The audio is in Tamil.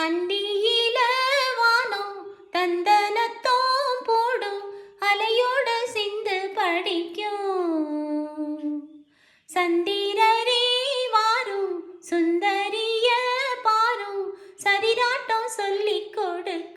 அந்தியில வானம் தந்தனத்தோம் போடும் அலையோட சிந்து படிக்கும். சந்திரரே வாரும் சுந்தரிய பாரும் சரிராட்டம் சொல்லிக் கொடு.